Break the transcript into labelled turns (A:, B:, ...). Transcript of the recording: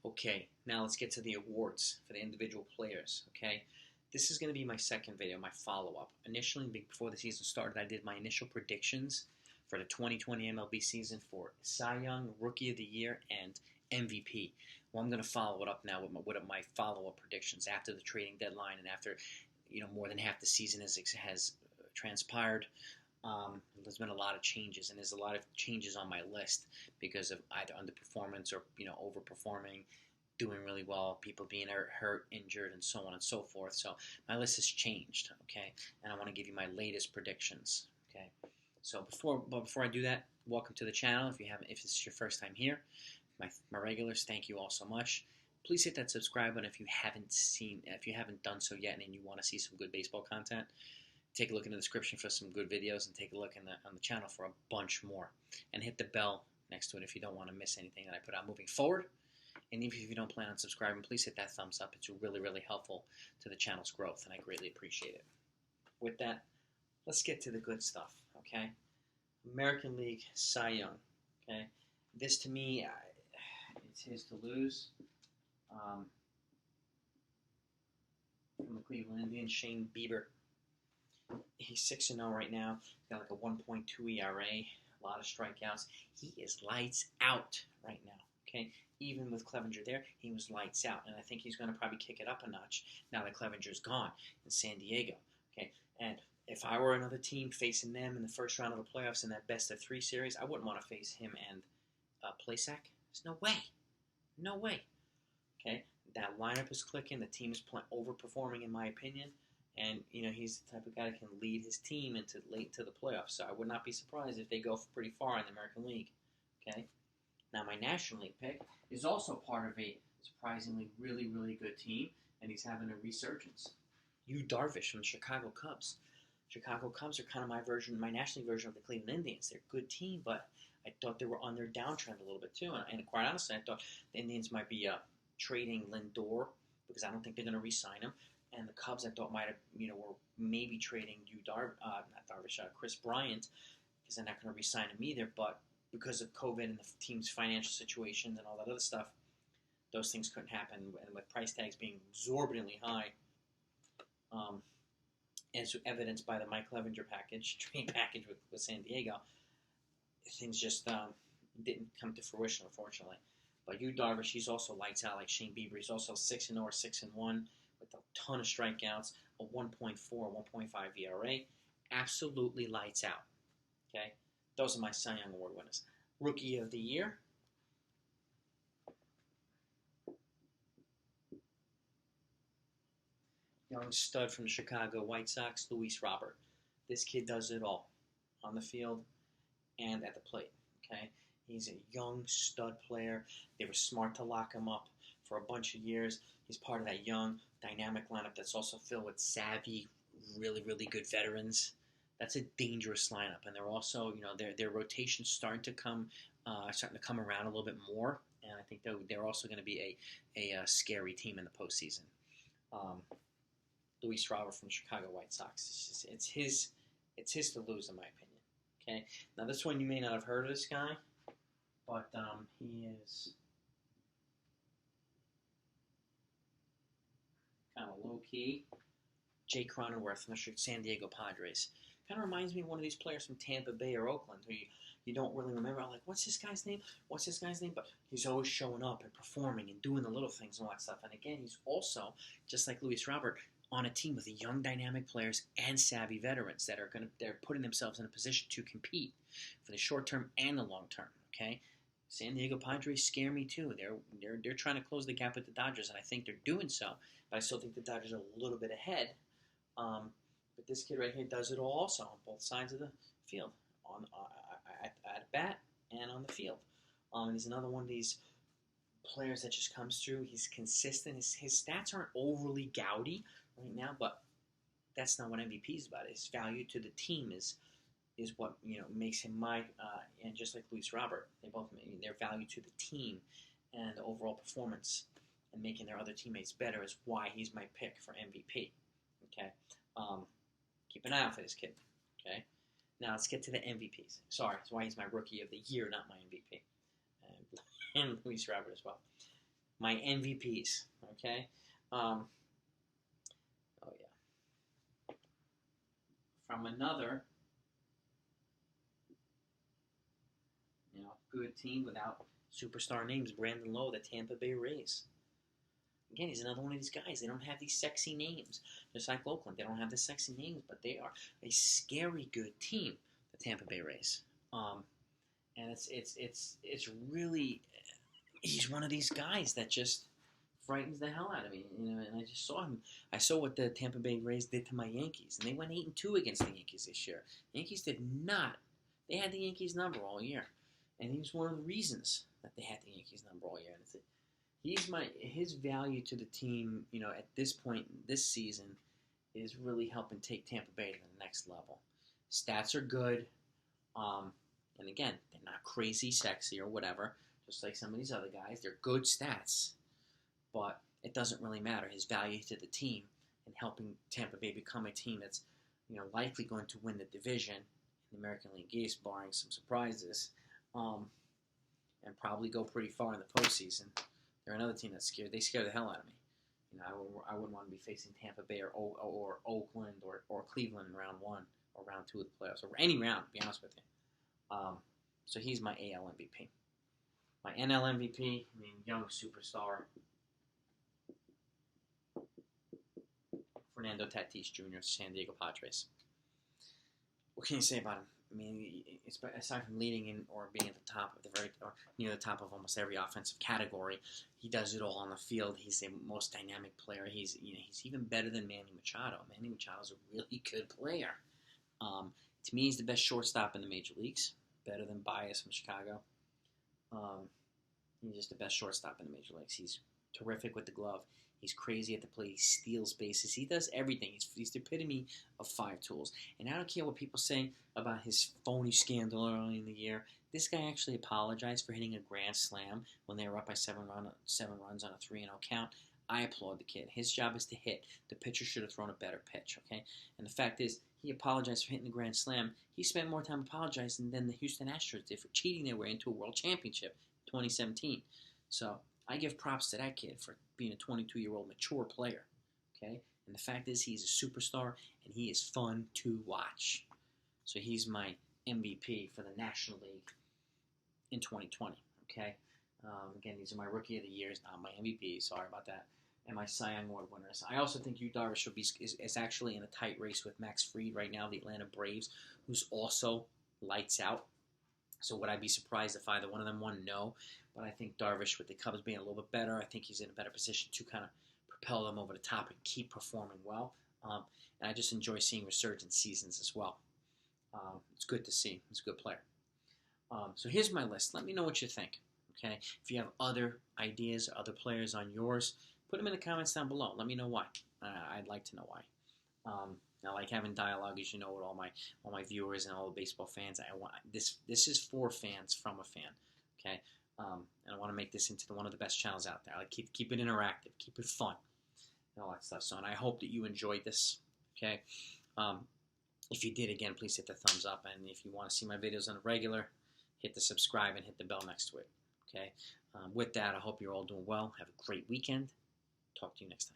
A: Okay, now let's get to the awards for the individual players, okay? This is going to be my second video, my follow-up. Initially, before the season started, I did my initial predictions for the 2020 MLB season for Cy Young, Rookie of the Year, and MVP. Well, I'm going to follow it up now with my follow-up predictions after the trading deadline and after, more than half the season has transpired. There's been a lot of changes, and there's a lot of changes on my list because of either underperformance or overperforming, doing really well, people being hurt, injured, and so on and so forth. So my list has changed, okay, and I want to give you my latest predictions, okay. So before I do that, welcome to the channel. If this is your first time here, my regulars, thank you all so much. Please hit that subscribe button if you haven't done so yet, and you want to see some good baseball content. Take a look in the description for some good videos, and take a look on the channel for a bunch more. And hit the bell next to it if you don't want to miss anything that I put out moving forward. And even if you don't plan on subscribing, please hit that thumbs up. It's really, really helpful to the channel's growth, and I greatly appreciate it. With that, let's get to the good stuff, okay? American League Cy Young, okay? This, to me, it's his to lose. From the Cleveland Indians, Shane Bieber. He's 6-0 right now. He's got like a 1.2 ERA, a lot of strikeouts. He is lights out right now, okay? Even with Clevenger there, he was lights out. And I think he's going to probably kick it up a notch now that Clevenger's gone in San Diego, okay? And if I were another team facing them in the first round of the playoffs in that best-of-3 series, I wouldn't want to face him and Plesac. There's no way. No way, okay? That lineup is clicking. The team is overperforming, in my opinion. And, he's the type of guy that can lead his team late to the playoffs. So I would not be surprised if they go pretty far in the American League. Okay? Now, my National League pick is also part of a surprisingly really, really good team, and he's having a resurgence. Yu Darvish from the Chicago Cubs. Chicago Cubs are kind of my National League version of the Cleveland Indians. They're a good team, but I thought they were on their downtrend a little bit too. And quite honestly, I thought the Indians might be trading Lindor because I don't think they're going to re-sign him. And the Cubs, I thought, might have, were maybe trading Chris Bryant, because they're not going to re-sign him either. But because of COVID and the team's financial situations and all that other stuff, those things couldn't happen. And with price tags being exorbitantly high, as evidenced by the Mike Clevenger trade package with San Diego, things just didn't come to fruition, unfortunately. But Yu Darvish, he's also lights out like Shane Bieber. He's also 6-0 or 6-1. With a ton of strikeouts, a 1.4, 1.5 ERA. Absolutely lights out. Okay? Those are my Cy Young Award winners. Rookie of the Year. Young stud from the Chicago White Sox, Luis Robert. This kid does it all. On the field and at the plate. Okay? He's a young stud player. They were smart to lock him up for a bunch of years. He's part of that young, dynamic lineup that's also filled with savvy, really, really good veterans. That's a dangerous lineup, and they're also, their rotation's starting to come around a little bit more, and I think they're also going to be a scary team in the postseason. Luis Robert from the Chicago White Sox. It's his to lose, in my opinion. Okay, now this one you may not have heard of this guy, but he is kind of low-key. Jay Cronenworth from the San Diego Padres. Kind of reminds me of one of these players from Tampa Bay or Oakland who you don't really remember. I'm like, what's this guy's name? What's this guy's name? But he's always showing up and performing and doing the little things and all that stuff. And again, he's also, just like Luis Robert, on a team with young, dynamic players and savvy veterans that they're putting themselves in a position to compete for the short term and the long term. Okay, San Diego Padres scare me too. They're trying to close the gap with the Dodgers, and I think they're doing so. But I still think the Dodgers are a little bit ahead. But this kid right here does it all also on both sides of the field, at bat and on the field. He's another one of these players that just comes through. He's consistent. His stats aren't overly gaudy right now, but that's not what MVP is about. His value to the team is what makes him and just like Luis Robert, they both their value to the team and the overall performance and making their other teammates better is why he's my pick for MVP. Okay, keep an eye out for this kid. Okay, now let's get to the MVPs. Sorry, that's why he's my Rookie of the Year, not my MVP, and Luis Robert as well. my MVPs. Okay. Oh yeah. From another, good team without superstar names, Brandon Lowe, the Tampa Bay Rays. Again, he's another one of these guys. They don't have these sexy names, just like Oakland. They don't have the sexy names, but they are a scary good team, the Tampa Bay Rays. And it's really, he's one of these guys that just frightens the hell out of me. And I just saw him. I saw what the Tampa Bay Rays did to my Yankees, and they went 8-2 against the Yankees this year. Yankees did not. They had the Yankees number all year, and he was one of the reasons that they had the Yankees number all year. And his value to the team, at this point this season, is really helping take Tampa Bay to the next level. Stats are good, and again, they're not crazy sexy or whatever, just like some of these other guys. They're good stats, but it doesn't really matter. His value to the team and helping Tampa Bay become a team that's, likely going to win the division in the American League East, barring some surprises, and probably go pretty far in the postseason. They're another team that's scared. They scare the hell out of me. I wouldn't want to be facing Tampa Bay or Oakland or Cleveland in round 1 or round 2 of the playoffs, or any round, to be honest with you. So he's my AL MVP. My NL MVP, young superstar, Fernando Tatis Jr., San Diego Padres. What can you say about him? Aside from leading in or being at the top of near the top of almost every offensive category, he does it all on the field. He's the most dynamic player. He's even better than Manny Machado. Manny Machado's a really good player. To me, he's the best shortstop in the major leagues, better than Baez from Chicago. He's just the best shortstop in the major leagues. He's terrific with the glove. He's crazy at the plate. He steals bases. He does everything. He's the epitome of 5 tools. And I don't care what people say about his phony scandal early in the year. This guy actually apologized for hitting a grand slam when they were up by 7 runs on a 3-0 count. I applaud the kid. His job is to hit. The pitcher should have thrown a better pitch, okay? And the fact is, he apologized for hitting the grand slam. He spent more time apologizing than the Houston Astros did for cheating their way into a world championship in 2017. So I give props to that kid for being a 22-year-old mature player, okay? And the fact is, he's a superstar, and he is fun to watch. So he's my MVP for the National League in 2020, okay? Again, these are my Rookie of the Years, not my MVP. Sorry about that. And my Cy Young Award winners. I also think Yu Darvish is actually in a tight race with Max Fried right now, the Atlanta Braves, who's also lights out. So would I be surprised if either one of them won? No. But I think Darvish, with the Cubs being a little bit better, I think he's in a better position to kind of propel them over the top and keep performing well. And I just enjoy seeing resurgent seasons as well. It's good to see. He's a good player. So here's my list. Let me know what you think. Okay? If you have other ideas or other players on yours, put them in the comments down below. Let me know why. I'd like to know why. I like having dialogue, as you know, with all my viewers and all the baseball fans. I want this is for fans from a fan. Okay? And I want to make this into one of the best channels out there. I like keep it interactive, keep it fun, and all that stuff. So, and I hope that you enjoyed this. Okay? If you did, again, please hit the thumbs up. And if you want to see my videos on a regular, hit the subscribe and hit the bell next to it. Okay? With that, I hope you're all doing well. Have a great weekend. Talk to you next time.